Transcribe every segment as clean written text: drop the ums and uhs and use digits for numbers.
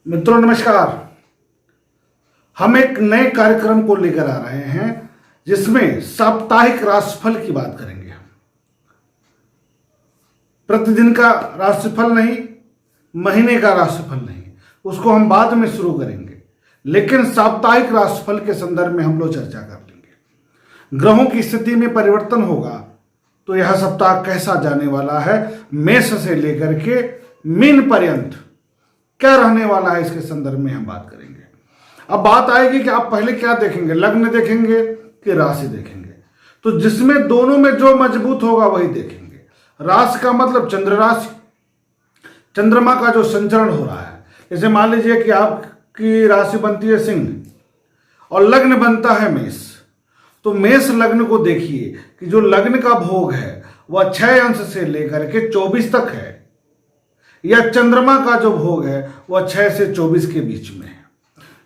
मित्रों नमस्कार। हम एक नए कार्यक्रम को लेकर आ रहे हैं जिसमें साप्ताहिक राशिफल की बात करेंगे। प्रतिदिन का राशिफल नहीं, महीने का राशिफल नहीं, उसको हम बाद में शुरू करेंगे, लेकिन साप्ताहिक राशिफल के संदर्भ में हम लोग चर्चा कर लेंगे। ग्रहों की स्थिति में परिवर्तन होगा तो यह सप्ताह कैसा जाने वाला है, मेष से लेकर के मीन पर्यंत क्या रहने वाला है, इसके संदर्भ में हम बात करेंगे। अब बात आएगी कि आप पहले क्या देखेंगे, लग्न देखेंगे कि राशि देखेंगे। तो जिसमें दोनों में जो मजबूत होगा वही देखेंगे। राशि का मतलब चंद्र राशि, चंद्रमा का जो संचरण हो रहा है। जैसे मान लीजिए कि आपकी राशि बनती है सिंह और लग्न बनता है मेष, तो मेष लग्न को देखिए कि जो लग्न का भोग है वह 6 अंश से लेकर के 24 तक है, या चंद्रमा का जो भोग है वह 6 से 24 के बीच में है।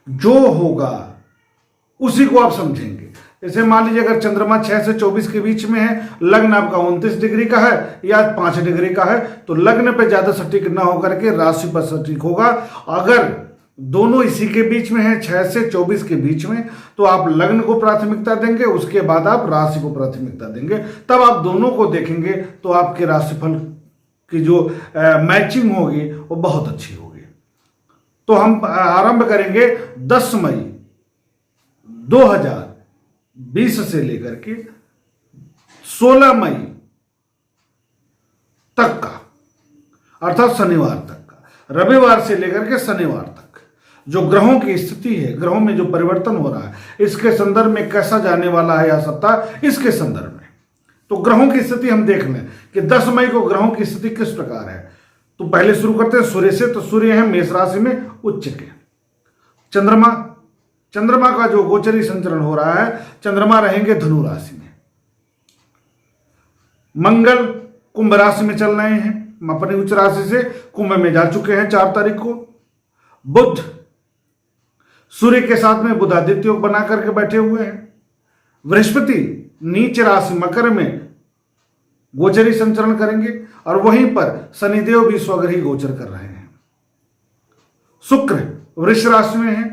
जो होगा उसी को आप समझेंगे। जैसे मान लीजिए अगर चंद्रमा 6 से 24 के बीच में है, लग्न आपका 29 डिग्री का है या 5 डिग्री का है, तो लग्न पे ज्यादा सटीक ना होकर के राशि पर सटीक होगा। अगर दोनों इसी के बीच में है, 6 से 24 के बीच में, तो आप लग्न को प्राथमिकता देंगे, उसके बाद आप राशि को प्राथमिकता देंगे। तब आप दोनों को देखेंगे तो आपके राशिफल की जो मैचिंग होगी वो बहुत अच्छी होगी। तो हम आरंभ करेंगे 10 मई 2020 से लेकर के 16 मई तक का, अर्थात शनिवार तक का, रविवार से लेकर के शनिवार तक जो ग्रहों की स्थिति है, ग्रहों में जो परिवर्तन हो रहा है, इसके संदर्भ में कैसा जाने वाला है यह सप्ताह, इसके संदर्भ में। तो ग्रहों की स्थिति हम देख लें कि 10 मई को ग्रहों की स्थिति किस प्रकार है। तो पहले शुरू करते हैं सूर्य से। तो सूर्य है मेष राशि में उच्च के। चंद्रमा का जो गोचरी संचरण हो रहा है, चंद्रमा रहेंगे धनु राशि में। मंगल कुंभ राशि में चल रहे हैं, अपनी उच्च राशि से कुंभ में जा चुके हैं 4 तारीख को। बुध सूर्य के साथ में बुधादित्य योग बना करके बैठे हुए हैं। बृहस्पति नीच राशि मकर में गोचरी संचरण करेंगे और वहीं पर शनिदेव भी स्वगृही गोचर कर रहे हैं। शुक्र वृष राशि में है,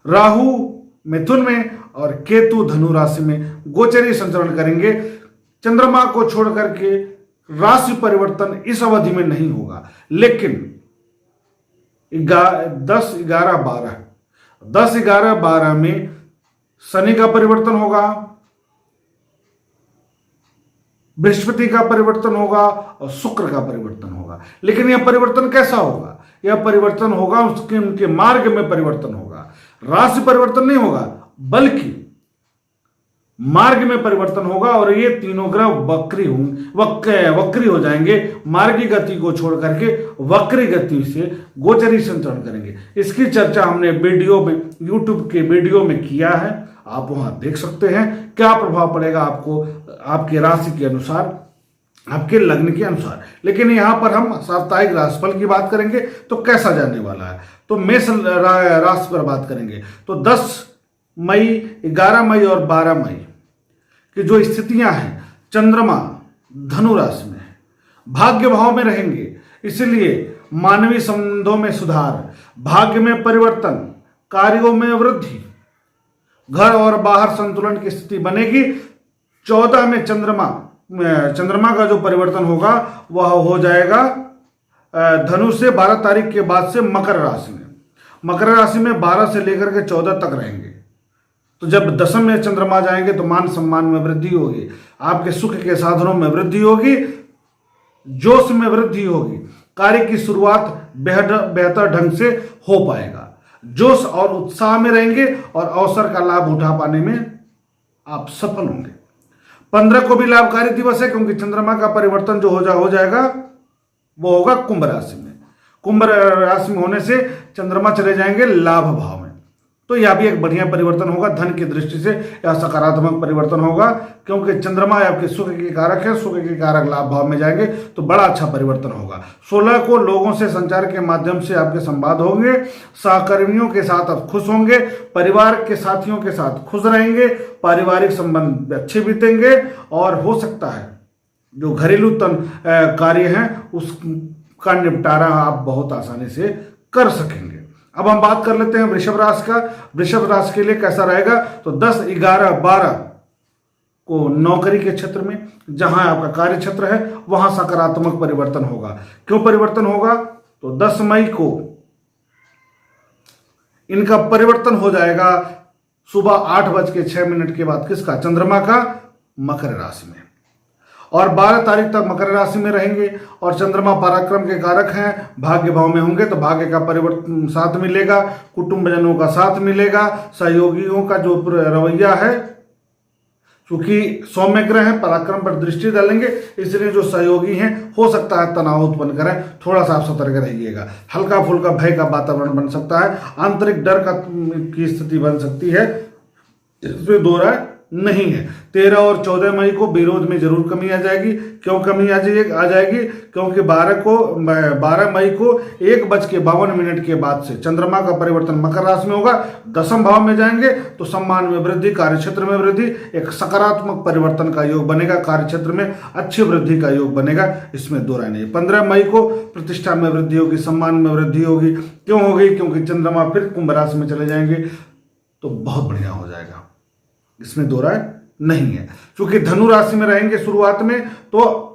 राहु मिथुन में और केतु धनु राशि में गोचरी संचरण करेंगे। चंद्रमा को छोड़ करके राशि परिवर्तन इस अवधि में नहीं होगा, लेकिन 10, 11, 12 में शनि का परिवर्तन होगा, बृहस्पति का परिवर्तन होगा और शुक्र का परिवर्तन होगा। लेकिन यह परिवर्तन कैसा होगा, यह परिवर्तन होगा उनके मार्ग में परिवर्तन होगा। राशि परिवर्तन नहीं होगा, बल्कि मार्ग में परिवर्तन होगा और ये तीनों ग्रह वक्री हो जाएंगे। मार्गी गति को छोड़ करके वक्री गति से गोचरी संचरण करेंगे। इसकी चर्चा हमने वीडियो में, यूट्यूब के वीडियो में किया है, आप वहां देख सकते हैं क्या प्रभाव पड़ेगा आपको, आपकी राशि के अनुसार, आपके लग्न के अनुसार। लेकिन यहां पर हम साप्ताहिक राशिफल की बात करेंगे तो कैसा जाने वाला है। तो मेष राशि पर बात करेंगे तो 10 मई, 11 मई और 12 मई की जो स्थितियां हैं, चंद्रमा धनु राशि में है, भाग्य भाव में रहेंगे, इसलिए मानवीय संबंधों में सुधार, भाग्य में परिवर्तन, कार्यों में वृद्धि, घर और बाहर संतुलन की स्थिति बनेगी। 14 में चंद्रमा का जो परिवर्तन होगा वह हो जाएगा धनु से 12 तारीख के बाद से मकर राशि में। मकर राशि में 12 से लेकर के 14 तक रहेंगे। तो जब 10 में चंद्रमा जाएंगे तो मान सम्मान में वृद्धि होगी, आपके सुख के साधनों में वृद्धि होगी, जोश में वृद्धि होगी, कार्य की शुरुआत बेहतर ढंग से हो पाएगा, जोश और उत्साह में रहेंगे और अवसर का लाभ उठा पाने में आप सफल होंगे। 15 को भी लाभकारी दिवस है, क्योंकि चंद्रमा का परिवर्तन जो हो जाएगा वो होगा कुंभ राशि में। कुंभ राशि में होने से चंद्रमा चले जाएंगे लाभ भाव में, तो यह भी एक बढ़िया परिवर्तन होगा। धन की दृष्टि से यह सकारात्मक परिवर्तन होगा, क्योंकि चंद्रमा आपके सुख के कारक है, सुख के कारक लाभ भाव में जाएंगे तो बड़ा अच्छा परिवर्तन होगा। 16 को लोगों से संचार के माध्यम से आपके संवाद होंगे, सहकर्मियों के साथ आप खुश होंगे, परिवार के साथियों के साथ खुश रहेंगे, पारिवारिक संबंध अच्छे बीतेंगे और हो सकता है जो घरेलू कार्य हैं उसका निपटारा आप बहुत आसानी से कर सकेंगे। अब हम बात कर लेते हैं वृषभ राशि का। वृषभ राशि के लिए कैसा रहेगा, तो 10, 11, 12 को नौकरी के क्षेत्र में, जहां आपका कार्य क्षेत्र है, वहां सकारात्मक परिवर्तन होगा। क्यों परिवर्तन होगा, तो 10 मई को इनका परिवर्तन हो जाएगा सुबह 8:06 के बाद, किसका, चंद्रमा का, मकर राशि में। और 12 तारीख तक मकर राशि में रहेंगे और चंद्रमा पराक्रम के कारक हैं, भाग्य भाव में होंगे, तो भाग्य का परिवर्तन साथ मिलेगा, कुटुंबजनों का साथ मिलेगा, सहयोगियों का जो रवैया है, क्योंकि सौम्य ग्रह है, पराक्रम पर दृष्टि डालेंगे, इसलिए जो सहयोगी हैं हो सकता है तनाव उत्पन्न करें, थोड़ा सा आप सतर्क रहिएगा। हल्का फुल्का भय का वातावरण बन सकता है, आंतरिक डर की स्थिति बन सकती है, इसमें दो राय नहीं है। 13 और 14 मई को विरोध में जरूर कमी आ जाएगी। क्यों कमी आ जाएगी, क्योंकि 12 मई को 1:52 के बाद से चंद्रमा का परिवर्तन मकर राशि में होगा, 10वें भाव में जाएंगे, तो सम्मान में वृद्धि, कार्य क्षेत्र में वृद्धि, एक सकारात्मक परिवर्तन का योग बनेगा, कार्य क्षेत्र में अच्छी वृद्धि का योग बनेगा, इसमें दो राय नहीं। 15 मई को प्रतिष्ठा में वृद्धि होगी, सम्मान में वृद्धि होगी। क्यों होगी, क्योंकि चंद्रमा फिर कुंभ राशि में चले जाएंगे, तो बहुत बढ़िया हो जाएगा, इसमें दो राय नहीं है। क्योंकि धनु राशि में रहेंगे शुरुआत में, तो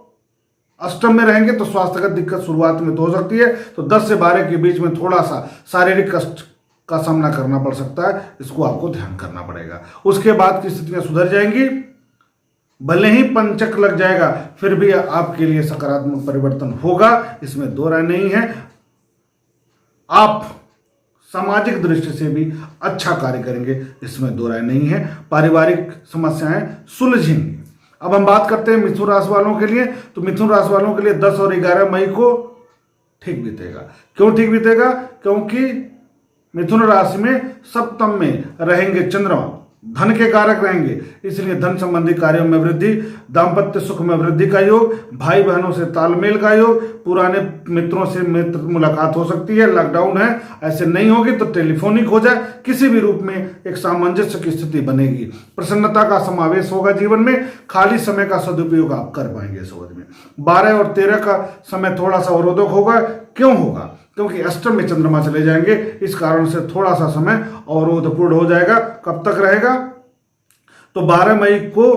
अष्टम में रहेंगे तो स्वास्थ्यगत दिक्कत शुरुआत में तो हो सकती है, तो 10 से 12 के बीच में थोड़ा सा शारीरिक कष्ट का सामना करना पड़ सकता है, इसको आपको ध्यान करना पड़ेगा। उसके बाद की स्थितियां सुधर जाएंगी, भले ही पंचक लग जाएगा, फिर भी आपके लिए सकारात्मक परिवर्तन होगा, इसमें दो राय नहीं है। आप सामाजिक दृष्टि से भी अच्छा कार्य करेंगे, इसमें दो राय नहीं है। पारिवारिक समस्याएं सुलझेंगी। अब हम बात करते हैं मिथुन राशि वालों के लिए, तो मिथुन राशि वालों के लिए 10 और 11 मई को ठीक बीतेगा। क्यों ठीक बीतेगा, क्योंकि मिथुन राशि में सप्तम में रहेंगे चंद्रमा, धन के कारक रहेंगे, इसलिए धन संबंधी कार्यों में वृद्धि, दाम्पत्य सुख में वृद्धि का योग, भाई बहनों से तालमेल का योग, पुराने मित्रों से मित्र मुलाकात हो सकती है, लॉकडाउन है, ऐसे नहीं होगी तो टेलीफोनिक हो जाए, किसी भी रूप में एक सामंजस्य की स्थिति बनेगी। प्रसन्नता का समावेश होगा जीवन में, खाली समय का सदुपयोग आप कर पाएंगे इस अवधि में। 12 और 13 का समय थोड़ा सा अवरोधक होगा। क्यों होगा, क्योंकि अष्टम में चंद्रमा चले जाएंगे, इस कारण से थोड़ा सा समय अवरोधपूर्ण हो जाएगा। कब तक रहेगा, तो 12 मई को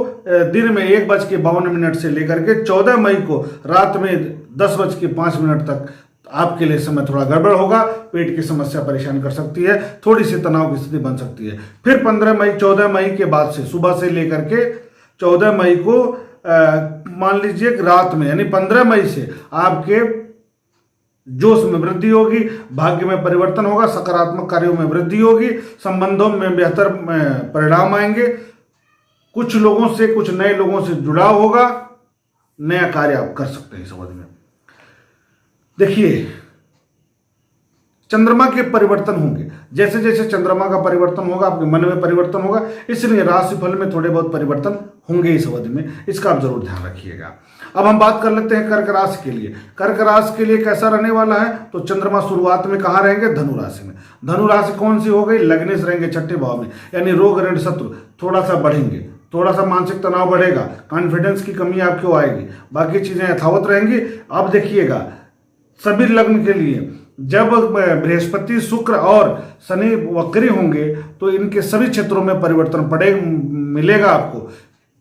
दिन में 1:52 से लेकर के 14 मई को रात में 10:05 तक आपके लिए समय थोड़ा गड़बड़ होगा। पेट की समस्या परेशान कर सकती है, थोड़ी सी तनाव की स्थिति बन सकती है। फिर 14 मई के बाद से सुबह से लेकर के 14 मई को मान लीजिए रात में, यानी 15 मई से आपके जोश में वृद्धि होगी, भाग्य में परिवर्तन होगा, सकारात्मक कार्यों में वृद्धि होगी, संबंधों में बेहतर परिणाम आएंगे, कुछ लोगों से, कुछ नए लोगों से जुड़ाव होगा, नया कार्य आप कर सकते हैं इस अवधि में। देखिए, चंद्रमा के परिवर्तन होंगे, जैसे जैसे चंद्रमा का परिवर्तन होगा आपके मन में परिवर्तन होगा, इसलिए राशिफल में थोड़े बहुत परिवर्तन होंगे इस अवधि में, इसका आप जरूर ध्यान रखिएगा। अब हम बात कर लेते हैं कर्क राशि के लिए। कर्क राशि के लिए कैसा रहने वाला है, तो चंद्रमा शुरुआत में कहाँ रहेंगे, धनु राशि में। धनु राशि कौन सी हो गई, लग्नेश रहेंगे 6ठे भाव में, यानी रोग ऋण शत्रु थोड़ा सा बढ़ेंगे, थोड़ा सा मानसिक तनाव बढ़ेगा, कॉन्फिडेंस की कमी आपको आएगी, बाकी चीजें यथावत रहेंगी। अब देखिएगा, सभी लग्न के लिए जब बृहस्पति, शुक्र और शनि वक्री होंगे तो इनके सभी क्षेत्रों में परिवर्तन मिलेगा आपको,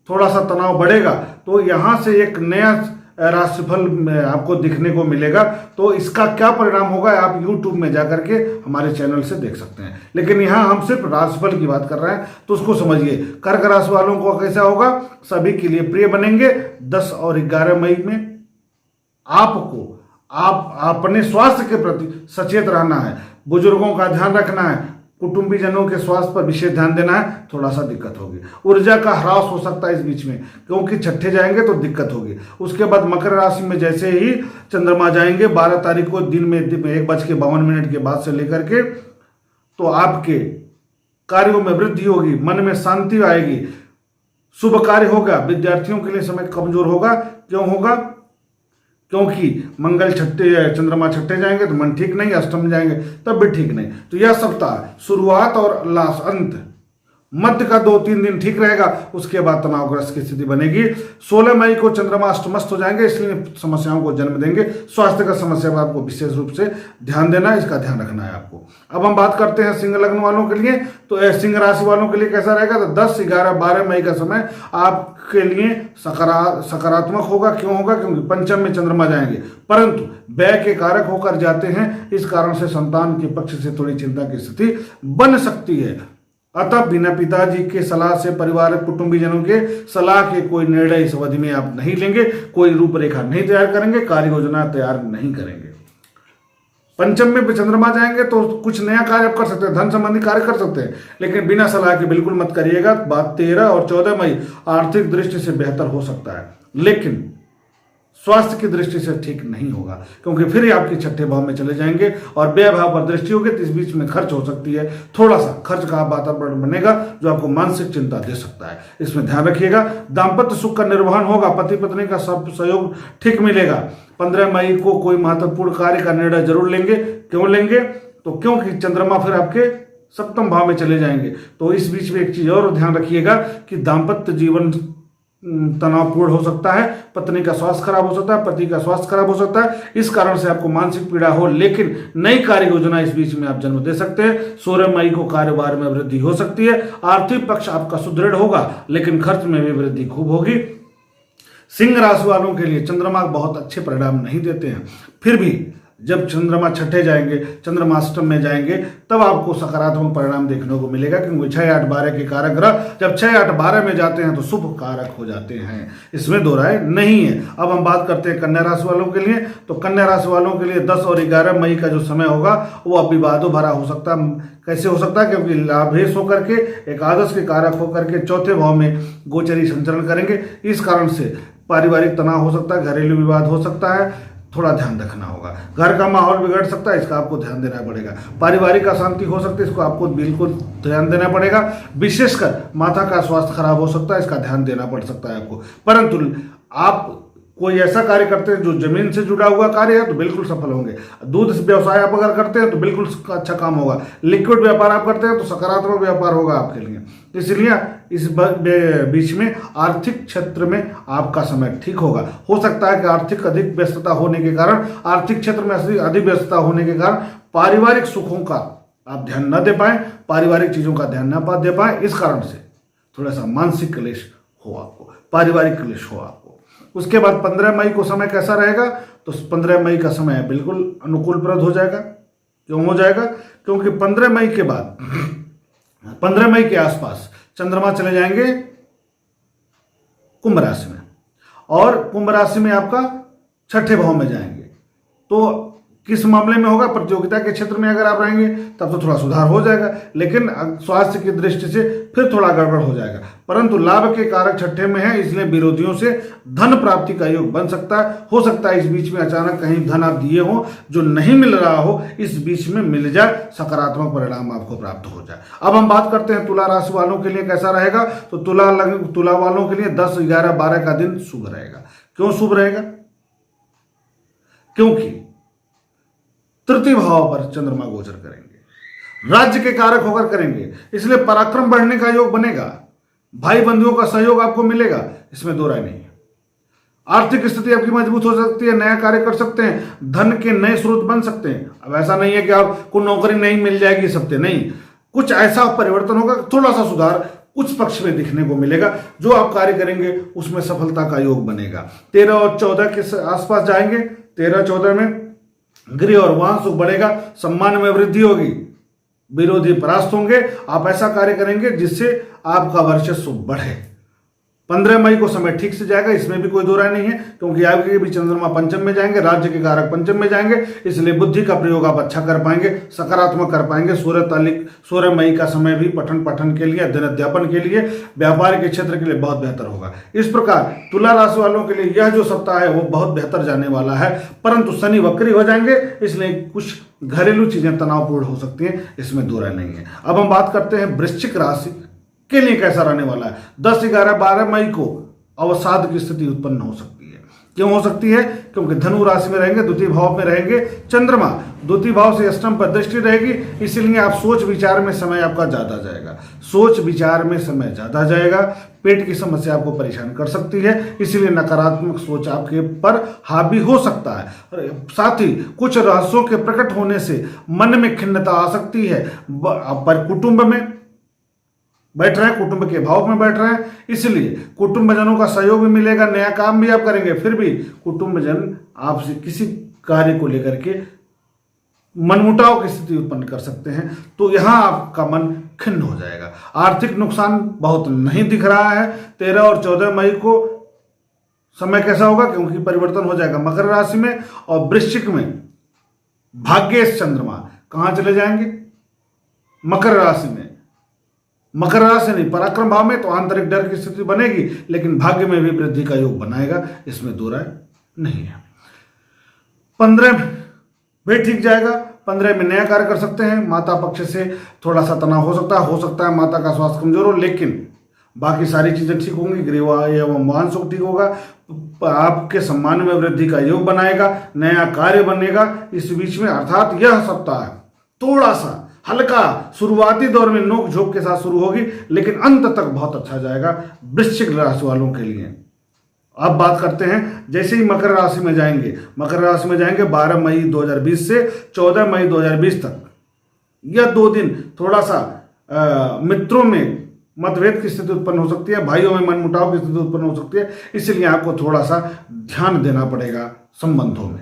थोड़ा सा तनाव बढ़ेगा, तो यहां से एक नया राशिफल आपको दिखने को मिलेगा। तो इसका क्या परिणाम होगा आप YouTube में जाकर के हमारे चैनल से देख सकते हैं, लेकिन यहाँ हम सिर्फ राशिफल की बात कर रहे हैं, तो उसको समझिए। कर्क राशि वालों को कैसा होगा, सभी के लिए प्रिय बनेंगे। 10 और 11 मई में आपको अपने स्वास्थ्य के प्रति सचेत रहना है, बुजुर्गों का ध्यान रखना है, कुटुंबीजनों के स्वास्थ्य पर विशेष ध्यान देना है, थोड़ा सा दिक्कत होगी। ऊर्जा का ह्रास हो सकता है इस बीच में, क्योंकि छठे जाएंगे तो दिक्कत होगी। उसके बाद मकर राशि में जैसे ही चंद्रमा जाएंगे 12 तारीख को दिन में 1:52 के बाद से लेकर के, तो आपके कार्यों में वृद्धि होगी, मन में शांति आएगी, शुभ कार्य होगा। विद्यार्थियों के लिए समय कमजोर होगा। क्यों होगा, क्योंकि मंगल चंद्रमा छठे जाएंगे तो मन ठीक नहीं, अष्टम जाएंगे तब भी ठीक नहीं। तो यह सप्ताह शुरुआत और लास्ट अंत मध्य का 2-3 दिन ठीक रहेगा, उसके बाद तनावग्रस्त की स्थिति बनेगी। 16 मई को चंद्रमा अष्टमस्त हो जाएंगे, इसलिए समस्याओं को जन्म देंगे। स्वास्थ्य का समस्या पर आपको विशेष रूप से ध्यान देना है, इसका ध्यान रखना है आपको। अब हम बात करते हैं सिंह लग्न वालों के लिए। तो सिंह राशि वालों के लिए कैसा रहेगा? तो 10, 11, 12 मई का समय आपके लिए सकारात्मक होगा। क्यों होगा? क्योंकि पंचम में चंद्रमा जाएंगे, परंतु व्यय के कारक होकर जाते हैं, इस कारण से संतान के पक्ष से थोड़ी चिंता की स्थिति बन सकती है। अतः बिना पिताजी के सलाह से, परिवार कुटुंबीजनों के सलाह के कोई निर्णय इस अवधि में आप नहीं लेंगे, कोई रूपरेखा नहीं तैयार करेंगे, कार्य योजना तैयार नहीं करेंगे। पंचम में चंद्रमा जाएंगे तो कुछ नया कार्य आप कर सकते हैं, धन संबंधी कार्य कर सकते हैं, लेकिन बिना सलाह के बिल्कुल मत करिएगा। बात 13 और 14 मई आर्थिक दृष्टि से बेहतर हो सकता है, लेकिन स्वास्थ्य की दृष्टि से ठीक नहीं होगा, क्योंकि फिर ही आपके छठे भाव में चले जाएंगे और व्यय भाव पर दृष्टि होगी, तो इस बीच में खर्च हो सकती है। थोड़ा सा खर्च का वातावरण बनेगा जो आपको मानसिक चिंता दे सकता है, इसमें ध्यान रखिएगा। दाम्पत्य सुख का निर्वहन होगा, पति पत्नी का सब सहयोग ठीक मिलेगा। 15 मई को कोई महत्वपूर्ण कार्य का निर्णय जरूर लेंगे। क्यों लेंगे? तो क्योंकि चंद्रमा फिर आपके सप्तम भाव में चले जाएंगे। तो इस बीच में एक चीज और ध्यान रखिएगा कि दाम्पत्य जीवन तनावपूर्ण हो सकता है, पत्नी का स्वास्थ्य खराब हो सकता है, पति का स्वास्थ्य खराब हो सकता है, इस कारण से आपको मानसिक पीड़ा हो, लेकिन नई कार्य योजना इस बीच में आप जन्म दे सकते हैं। 16 मई को कारोबार में वृद्धि हो सकती है, आर्थिक पक्ष आपका सुदृढ़ होगा, लेकिन खर्च में भी वृद्धि खूब होगी। सिंह राशि वालों के लिए चंद्रमा बहुत अच्छे परिणाम नहीं देते हैं, फिर भी जब चंद्रमा छठे जाएंगे, चंद्रमा अष्टम में जाएंगे, तब आपको सकारात्मक परिणाम देखने को मिलेगा, क्योंकि 6, 8, 12 के कारक ग्रह जब 6, 8, 12 में जाते हैं तो शुभ कारक हो जाते हैं, इसमें दो राय नहीं है। अब हम बात करते हैं कन्या राशि वालों के लिए। तो कन्या राशि वालों के लिए 10 और 11 मई का जो समय होगा वो अब विवादों भरा हो सकता है। कैसे हो सकता है? क्योंकि लाभेश होकर के, एकादश के कारक होकर के चौथे भाव में गोचरी संचरण करेंगे, इस कारण से पारिवारिक तनाव हो सकता है, घरेलू विवाद हो सकता है, थोड़ा ध्यान रखना होगा। घर का माहौल बिगड़ सकता है, इसका आपको ध्यान देना पड़ेगा। पारिवारिक अशांति हो सकती है, इसको आपको बिल्कुल ध्यान देना पड़ेगा। विशेषकर माता का स्वास्थ्य खराब हो सकता है, इसका ध्यान देना पड़ सकता है आपको। परंतु आप कोई ऐसा कार्य करते हैं जो जमीन से जुड़ा हुआ कार्य है तो बिल्कुल सफल होंगे। दूध व्यवसाय आप अगर करते हैं तो बिल्कुल अच्छा काम होगा। लिक्विड व्यापार आप करते हैं तो सकारात्मक व्यापार होगा आपके लिए। इसलिए इस बीच में आर्थिक क्षेत्र में आपका समय ठीक होगा। हो सकता है कि आर्थिक अधिक व्यस्तता होने के कारण, आर्थिक क्षेत्र में अधिक व्यस्तता होने के कारण पारिवारिक सुखों का आप ध्यान न दे पाए, पारिवारिक चीजों का ध्यान न दे पाए, इस कारण से थोड़ा सा मानसिक क्लेश हो आपको, पारिवारिक क्लेश हो आपको। उसके बाद 15 मई को समय कैसा रहेगा? तो 15 मई का समय बिल्कुल अनुकूलप्रद हो जाएगा। क्यों हो जाएगा? क्योंकि 15 मई के बाद 15 मई के आसपास चंद्रमा चले जाएंगे कुंभ राशि में, और कुंभ राशि में आपका छठे भाव में जाएंगे। तो किस मामले में होगा? प्रतियोगिता के क्षेत्र में अगर आप रहेंगे तब तो थोड़ा सुधार हो जाएगा, लेकिन स्वास्थ्य की दृष्टि से फिर थोड़ा गड़बड़ हो जाएगा। परंतु लाभ के कारक छठे में है, इसलिए विरोधियों से धन प्राप्ति का योग बन सकता है। हो सकता है इस बीच में अचानक कहीं धन आप दिए हो जो नहीं मिल रहा हो, इस बीच में मिल जाए, सकारात्मक परिणाम आपको प्राप्त हो जाए। अब हम बात करते हैं तुला राशि वालों के लिए कैसा रहेगा। तो तुला वालों के लिए 10, 11, 12 का दिन शुभ रहेगा। क्यों शुभ रहेगा? क्योंकि तृतीय भाव पर चंद्रमा गोचर करेंगे, राज्य के कारक होकर करेंगे, इसलिए पराक्रम बढ़ने का योग बनेगा, भाई बंधुओं का सहयोग आपको मिलेगा, इसमें दो राय नहीं है। आर्थिक स्थिति आपकी मजबूत हो सकती है, नया कार्य कर सकते हैं, धन के नए स्रोत बन सकते हैं। अब ऐसा नहीं है कि आपको नौकरी नहीं मिल जाएगी इस हफ्ते, नहीं, कुछ ऐसा परिवर्तन होगा, थोड़ा सा सुधार उच्च पक्ष में दिखने को मिलेगा। जो आप कार्य करेंगे उसमें सफलता का योग बनेगा। 13 और 14 के आसपास जाएंगे, 13, 14 में गृह और वाहन सुख बढ़ेगा, सम्मान में वृद्धि होगी, विरोधी परास्त होंगे। आप ऐसा कार्य करेंगे जिससे आपका वर्चस्व बढ़े। 15 मई को समय ठीक से जाएगा, इसमें भी कोई दो राय नहीं है, क्योंकि आगे भी चंद्रमा पंचम में जाएंगे, राज्य के कारक पंचम में जाएंगे, इसलिए बुद्धि का प्रयोग आप अच्छा कर पाएंगे, सकारात्मक कर पाएंगे। 16 मई का समय भी पठन के लिए, अध्ययन अध्यापन के लिए, व्यापार के क्षेत्र के लिए बहुत बेहतर होगा। इस प्रकार तुला राशि वालों के लिए यह जो सप्ताह है वो बहुत बेहतर जाने वाला है, परंतु शनि वक्री हो जाएंगे, इसलिए कुछ घरेलू चीजें तनावपूर्ण हो सकती हैं, इसमें दो राय नहीं है। अब हम बात करते हैं वृश्चिक राशि के लिए कैसा रहने वाला है। 10, 11, 12 मई को अवसाद की स्थिति उत्पन्न हो सकती है। क्यों हो सकती है? क्योंकि धनु राशि में रहेंगे, द्वितीय भाव में रहेंगे चंद्रमा, द्वितीय भाव से अष्टम पर दृष्टि रहेगी, इसलिए आप सोच विचार में समय आपका ज़्यादा जाएगा, सोच विचार में समय ज़्यादा जाएगा। पेट की समस्या आपको परेशान कर सकती है, इसलिए नकारात्मक सोच आपके पर हावी हो सकता है। साथ ही कुछ रहस्यों के प्रकट होने से मन में खिन्नता आ सकती है। पर कुटुंब में बैठ रहे हैं, कुटुंब के भाव में बैठ रहे हैं, इसलिए कुटुंबजनों का सहयोग भी मिलेगा, नया काम भी आप करेंगे, फिर भी कुटुंबजन आपसे किसी कार्य को लेकर के मनमुटाव की स्थिति उत्पन्न कर सकते हैं, तो यहां आपका मन खिन्न हो जाएगा। आर्थिक नुकसान बहुत नहीं दिख रहा है। 13 और 14 मई को समय कैसा होगा, क्योंकि परिवर्तन हो जाएगा मकर राशि में, और वृश्चिक में भाग्येश चंद्रमा कहां चले जाएंगे, मकर राशि में। मकर राशि नहीं, पराक्रम भाव में, तो आंतरिक डर की स्थिति बनेगी, लेकिन भाग्य में भी वृद्धि का योग बनाएगा, इसमें दो राय नहीं है। 15 भी ठीक जाएगा, 15 में नया कार्य कर सकते हैं। माता पक्ष से थोड़ा सा तनाव हो सकता है माता का स्वास्थ्य कमजोर हो, लेकिन बाकी सारी चीजें ठीक होंगी। गृह एवं वाहन सुख ठीक होगा, आपके सम्मान में वृद्धि का योग बनाएगा, नया कार्य बनेगा इस बीच में। अर्थात यह सप्ताह थोड़ा सा हल्का शुरुआती दौर में नोक झोंक के साथ शुरू होगी, लेकिन अंत तक बहुत अच्छा जाएगा वृश्चिक राशि वालों के लिए। अब बात करते हैं, जैसे ही मकर राशि में जाएंगे, मकर राशि में जाएंगे 12 मई 2020 से 14 मई 2020 तक, यह 2 दिन थोड़ा सा मित्रों में मतभेद की स्थिति उत्पन्न हो सकती है, भाइयों में मनमुटाव की स्थिति उत्पन्न हो सकती है, इसलिए आपको थोड़ा सा ध्यान देना पड़ेगा संबंधों में,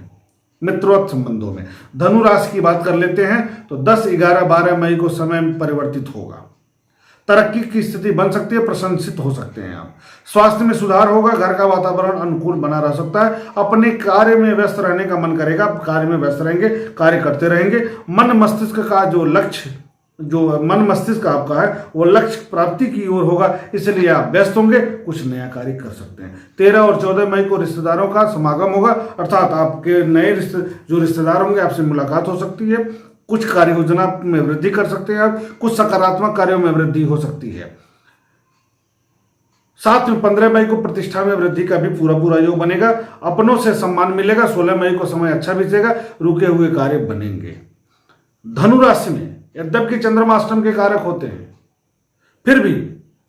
मित्रोत्व संबंधों में। धनु राशि की बात कर लेते हैं, तो 10, 11, 12 मई को समय परिवर्तित होगा, तरक्की की स्थिति बन सकती है, प्रशंसित हो सकते हैं आप। स्वास्थ्य में सुधार होगा, घर का वातावरण अनुकूल बना रह सकता है, अपने कार्य में व्यस्त रहने का मन करेगा, कार्य में व्यस्त रहेंगे, कार्य करते रहेंगे। मन मस्तिष्क का जो लक्ष्य, जो मन मस्तिष्क आपका है, वो लक्ष्य प्राप्ति की ओर होगा, इसलिए आप व्यस्त होंगे, कुछ नया कार्य कर सकते हैं। 13 और 14 मई को रिश्तेदारों का समागम होगा, अर्थात आपके नए जो रिश्तेदार होंगे आपसे मुलाकात हो सकती है, कुछ कार्य योजना में वृद्धि कर सकते हैं आप, कुछ सकारात्मक कार्यों में वृद्धि हो सकती है। साथ में 15 मई को प्रतिष्ठा में वृद्धि का भी पूरा योग बनेगा, अपनों से सम्मान मिलेगा। 16 मई को समय अच्छा बीतेगा, रुके हुए कार्य बनेंगे। धनु राशि में यद्यपि चंद्रमा अष्टम के कारक होते हैं, फिर भी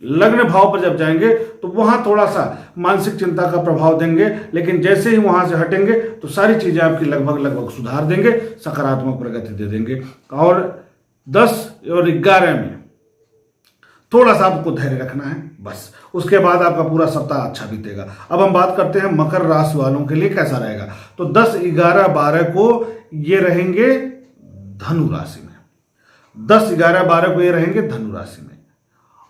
लग्न भाव पर जब जाएंगे तो वहां थोड़ा सा मानसिक चिंता का प्रभाव देंगे, लेकिन जैसे ही वहां से हटेंगे तो सारी चीजें आपकी लगभग सुधार देंगे, सकारात्मक प्रगति दे देंगे। और 10 और 11 में थोड़ा सा आपको धैर्य रखना है, बस उसके बाद आपका पूरा सप्ताह अच्छा बीतेगा। अब हम बात करते हैं मकर राशि वालों के लिए कैसा रहेगा। तो 10, 11, 12 को ये रहेंगे धनु राशि में, 10, 11, 12 को ये रहेंगे धनु राशि में,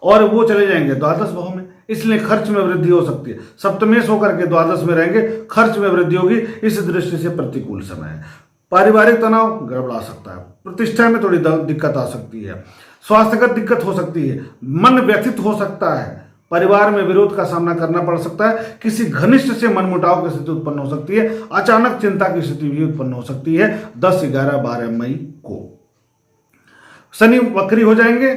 और वो चले जाएंगे द्वादश भाव में, इसलिए खर्च में वृद्धि हो सकती है। सप्तमेश होकर के द्वादश में रहेंगे, खर्च में वृद्धि होगी, इस दृष्टि से प्रतिकूल समय है। पारिवारिक तनाव गड़बड़ा सकता है, प्रतिष्ठा में थोड़ी दिक्कत आ सकती है, स्वास्थ्यगत दिक्कत हो सकती है, मन व्यथित हो सकता है, परिवार में विरोध का सामना करना पड़ सकता है, किसी घनिष्ठ से मनमुटाव की स्थिति उत्पन्न हो सकती है, अचानक चिंता की स्थिति भी उत्पन्न हो सकती है 10, 11, 12 मई को। शनि वक्री हो जाएंगे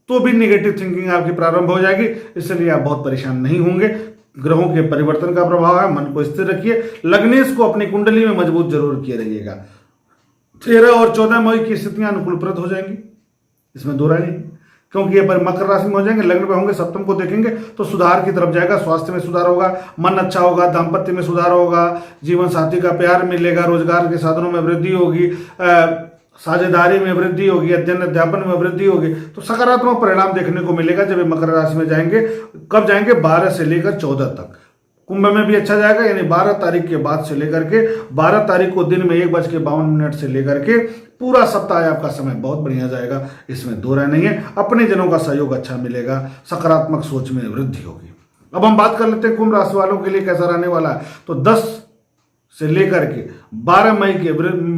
तो भी नेगेटिव थिंकिंग आपकी प्रारंभ हो जाएगी, इसलिए आप बहुत परेशान नहीं होंगे। ग्रहों के परिवर्तन का प्रभाव है, मन को स्थिर रखिए, लग्नेश को अपनी कुंडली में मजबूत जरूर किए रहिएगा। 13 और 14 मई की स्थितियां अनुकूलप्रद हो जाएंगी, इसमें दो राय नहीं, क्योंकि ये पर मकर राशि में हो जाएंगे, लग्न पे होंगे, सप्तम को देखेंगे तो सुधार की तरफ जाएगा, स्वास्थ्य में सुधार होगा, मन अच्छा होगा, दाम्पत्य में सुधार होगा, जीवन साथी का प्यार मिलेगा, रोजगार के साधनों में वृद्धि होगी, साझेदारी में वृद्धि होगी, अध्ययन अध्यापन में वृद्धि होगी, तो सकारात्मक परिणाम देखने को मिलेगा जब मकर राशि में जाएंगे। कब जाएंगे? 12 से लेकर 14 तक। कुंभ में भी अच्छा जाएगा, यानी 12 तारीख के बाद से लेकर के 12 तारीख को दिन में 1:52 से लेकर के पूरा सप्ताह आपका समय बहुत बढ़िया जाएगा, इसमें दो राय नहीं है। अपने जनों का सहयोग अच्छा मिलेगा, सकारात्मक सोच में वृद्धि होगी। अब हम बात कर लेते हैं कुंभ राशि वालों के लिए कैसा रहने वाला है। तो 10 से लेकर के 12 मई के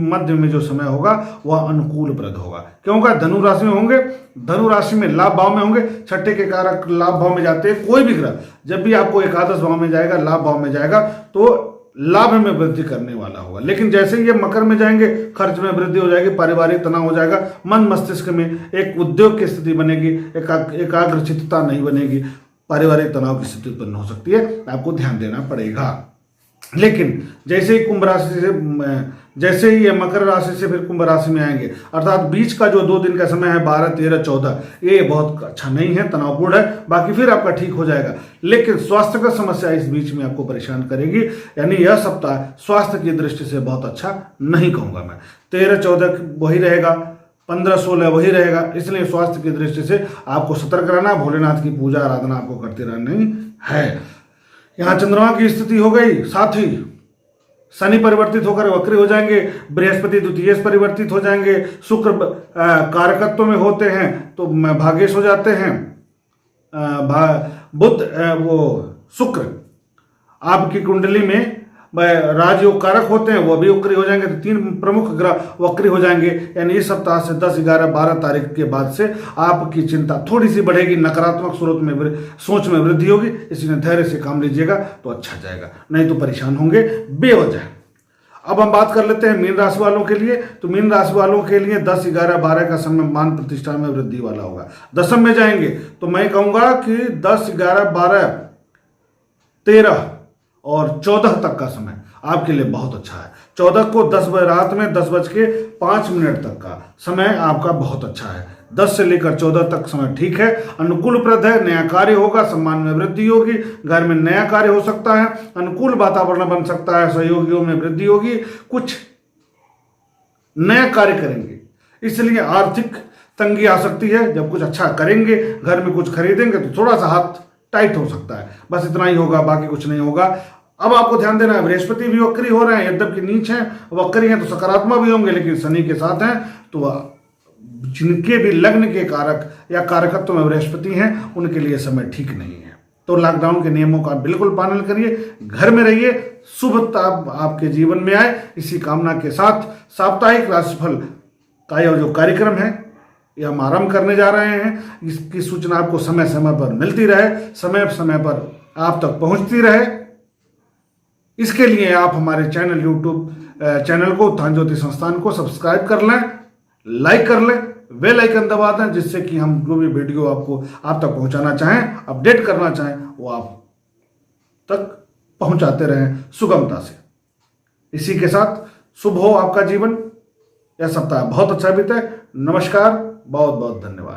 मध्य में जो समय होगा वह अनुकूलप्रद होगा। क्यों होगा? धनु राशि में होंगे, धनु राशि में लाभ भाव में होंगे, छठे के कारक लाभ भाव में जाते हैं। कोई भी ग्रह जब भी आपको एकादश भाव में जाएगा, लाभ भाव में जाएगा, तो लाभ में वृद्धि करने वाला होगा। लेकिन जैसे ही ये मकर में जाएंगे, खर्च में वृद्धि हो जाएगी, पारिवारिक तनाव हो जाएगा, मन मस्तिष्क में एक उद्योग की स्थिति बनेगी, एकाग्रचित्तता नहीं बनेगी, पारिवारिक तनाव की स्थिति उत्पन्न हो सकती है, आपको ध्यान देना पड़ेगा। लेकिन जैसे ही कुंभ राशि से जैसे ही ये मकर राशि से फिर कुंभ राशि में आएंगे, अर्थात बीच का जो 2 दिन का समय है 12, 13, 14, ये बहुत अच्छा नहीं है, तनावपूर्ण है। बाकी फिर आपका ठीक हो जाएगा, लेकिन स्वास्थ्य का समस्या इस बीच में आपको परेशान करेगी। यानी यह सप्ताह स्वास्थ्य की दृष्टि से बहुत अच्छा नहीं कहूंगा मैं। 13, 14 वही रहेगा, 15, 16 वही रहेगा। इसलिए स्वास्थ्य की दृष्टि से आपको सतर्क रहना, भोलेनाथ की पूजा आराधना आपको करते रहनी है। यहाँ चंद्रमा की स्थिति हो गई, साथ ही शनि परिवर्तित होकर वक्री हो जाएंगे, बृहस्पति द्वितीय परिवर्तित हो जाएंगे, शुक्र कारकत्व में होते हैं तो भाग्येश हो जाते हैं, बुध वो शुक्र आपकी कुंडली में राजयोग कारक होते हैं, वो भी वक्री हो जाएंगे। तो 3 प्रमुख ग्रह वक्री हो जाएंगे। यानी इस सप्ताह से 10, 11, 12 तारीख के बाद से आपकी चिंता थोड़ी सी बढ़ेगी, नकारात्मक सोच में वृद्धि होगी। इसलिए धैर्य से काम लीजिएगा तो अच्छा जाएगा, नहीं तो परेशान होंगे बेवजह। अब हम बात कर लेते हैं मीन राशि वालों के लिए। तो मीन राशि वालों के लिए 10, 11, 12 का समय मान प्रतिष्ठा में वृद्धि वाला होगा। दशम में जाएंगे तो मैं कहूंगा कि 10, 11, 12, 13 और 14 तक का समय आपके लिए बहुत अच्छा है। 14 को रात में 10:05 तक का समय आपका बहुत अच्छा है। 10 से लेकर 14 तक समय ठीक है, अनुकूलप्रद है, नया कार्य होगा, सम्मान में वृद्धि होगी, घर में नया कार्य हो सकता है, अनुकूल वातावरण बन सकता है, सहयोगियों में वृद्धि होगी, कुछ नया कार्य करेंगे। इसलिए आर्थिक तंगी आ सकती है। जब कुछ अच्छा करेंगे, घर में कुछ खरीदेंगे तो थोड़ा सा हाथ टाइट हो सकता है, बस इतना ही होगा, बाकी कुछ नहीं होगा। अब आपको ध्यान देना है, बृहस्पति भी वक्री हो रहे हैं, यद्यपि नीच हैं, वक्री हैं तो सकारात्मक भी होंगे, लेकिन शनि के साथ हैं तो जिनके भी लग्न के कारक या कारकत्व में बृहस्पति हैं उनके लिए समय ठीक नहीं है। तो लॉकडाउन के नियमों का बिल्कुल पालन करिए, घर में रहिए, शुभता आपके जीवन में आए, इसी कामना के साथ साप्ताहिक राशिफल का यह जो कार्यक्रम है यह हम आरंभ करने जा रहे हैं। इसकी सूचना आपको समय समय पर मिलती रहे, समय समय पर आप तक पहुंचती रहे। इसके लिए आप हमारे यूट्यूब चैनल को उत्थान ज्योति संस्थान को सब्सक्राइब कर लें, लाइक कर लें, बेल आइकन दबा दें, जिससे कि हम जो भी वीडियो आप तक पहुंचाना चाहें, अपडेट करना चाहें, वो आप तक पहुंचाते रहें सुगमता से। इसी के साथ शुभ हो आपका जीवन, यह सप्ताह बहुत अच्छा बीते। नमस्कार, बहुत बहुत धन्यवाद।